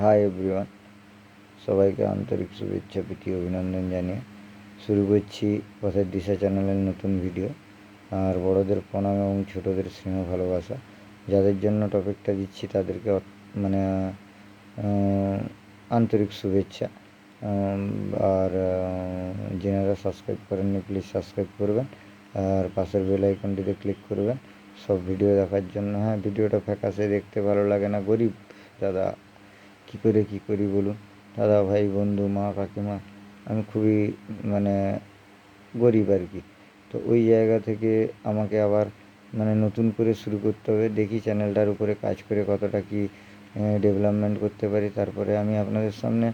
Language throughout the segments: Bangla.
হাই এভরিওয়ান, সবাইকে আন্তরিক শুভেচ্ছা প্রীতি অভিনন্দন জানিয়ে শুরু করছি পথের দিশা চ্যানেলের নতুন ভিডিও। আর বড়দের প্রণাম এবং ছোটদের স্নেহ ভালোবাসা। যাদের জন্য টপিকটা দিচ্ছি তাদেরকে মানে আন্তরিক শুভেচ্ছা। আর যারা সাবস্ক্রাইব করেননি প্লিজ সাবস্ক্রাইব করবেন, আর পাশের বেল আইকনটিতে ক্লিক করবেন সব ভিডিও দেখার জন্য। হ্যাঁ, ভিডিওটা ফ্যাকাশে দেখতে ভালো লাগে না, গরিব দাদা, কী করি বলুন দাদা, ভাই, বন্ধু, মা, কাকিমা, আমি খুবই গরিব আর কি। তো ওই জায়গা থেকে আমাকে আবার নতুন করে শুরু করতে হবে। দেখি চ্যানেলটার উপরে কাজ করে কতটা কি ডেভেলপমেন্ট করতে পারি। তারপরে আমি আপনাদের সামনে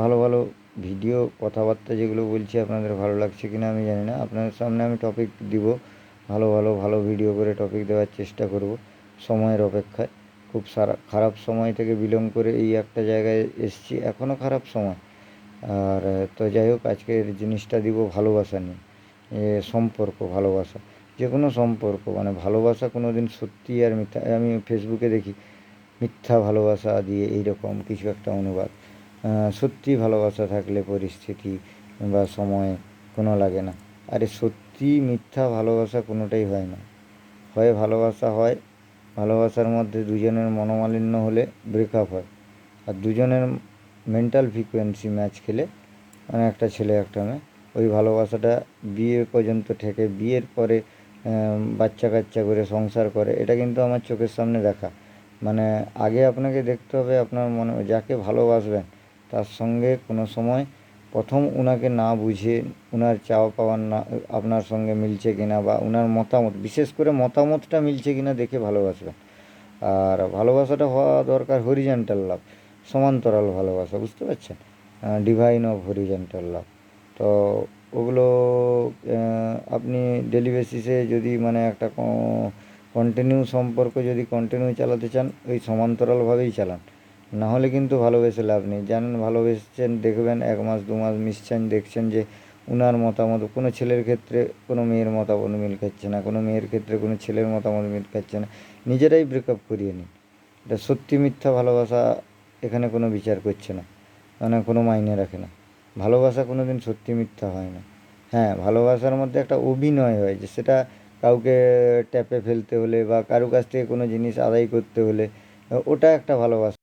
ভালো ভালো ভিডিও, কথাবার্তা যেগুলো বলছি আপনাদের ভালো লাগছে কি না আমি জানি না, আপনাদের সামনে আমি টপিক দিব, ভালো ভিডিও করে টপিক দেওয়ার চেষ্টা করব সময়ের অপেক্ষায়। খুব খারাপ সময় থেকে বিলং করে এই একটা জায়গায় এসেছি, এখনও খারাপ সময়। আর তো যাই হোক, আজকের জিনিসটা দিব ভালোবাসা নিয়ে। সম্পর্ক, ভালোবাসা, যে কোনো সম্পর্ক, ভালোবাসা কোনো দিন সত্যি আর মিথ্যা, আমি ফেসবুকে দেখি মিথ্যা ভালোবাসা দিয়ে এইরকম কিছু একটা অনুবাদ। সত্যি ভালোবাসা থাকলে পরিস্থিতি বা সময় কোনো লাগে না। আরে সত্যি মিথ্যা ভালোবাসা কোনোটাই হয় না। হয় ভালোবাসা হয়, ভালোবাসার মধ্যে দুজনের মনোমালিন্য হলে ব্রেকআপ হয়। আর দুজনের মেন্টাল ফ্রিকোয়েন্সি ম্যাচ খেলে, একটা ছেলে একটা মেয়ে, ওই ভালোবাসাটা বিয়ে পর্যন্ত ঠেকে, বিয়ের পরে বাচ্চা কাচ্চা করে সংসার করে। এটা কিন্তু আমার চোখের সামনে দেখা। আগে আপনাকে দেখতে হবে আপনার মনে, যাকে ভালোবাসবেন তার সঙ্গে কোনো সময় প্রথম উনাকে না বুঝে, উনার চাওয়া পাওয়ার না আপনার সঙ্গে মিলছে কিনা, বা উনার মতামত, বিশেষ করে মতামতটা মিলছে কিনা দেখে ভালোবাসবেন। আর ভালোবাসাটা হওয়া দরকার হরিজেন্টাল লাভ, সমান্তরাল ভালোবাসা, বুঝতে পারছেন? ডিভাইন অফ হরিজেন্টাল লাভ। তো ওগুলো আপনি ডেলি বেসিসে যদি একটা কন্টিনিউ সম্পর্ক যদি কন্টিনিউ চালাতে চান, ওই সমান্তরালভাবেই চালান। না হলে কিন্তু ভালোবেসে লাভ নেই। জানেন, ভালোবেসেছেন, দেখবেন 1 মাস 2 মাস মিশছেন, দেখছেন যে উনার মতামত, কোনো ছেলের ক্ষেত্রে কোনো মেয়ের মতামত মিল খাচ্ছে না, কোনো মেয়ের ক্ষেত্রে কোনো ছেলের মতামত মিল খাচ্ছে না, নিজেরাই ব্রেকআপ করিয়ে নিন। এটা সত্যি মিথ্যা ভালোবাসা এখানে কোনো বিচার করছে না, কোনো মাইনে রাখে না। ভালোবাসা কোনো দিন সত্যি মিথ্যা হয় না। হ্যাঁ, ভালোবাসার মধ্যে একটা অভিনয় হয়, যে সেটা কাউকে ট্যাপে ফেলতে হলে বা কারো কাছ থেকে কোনো জিনিস আদায় করতে হলে, ওটা একটা ভালোবাসা।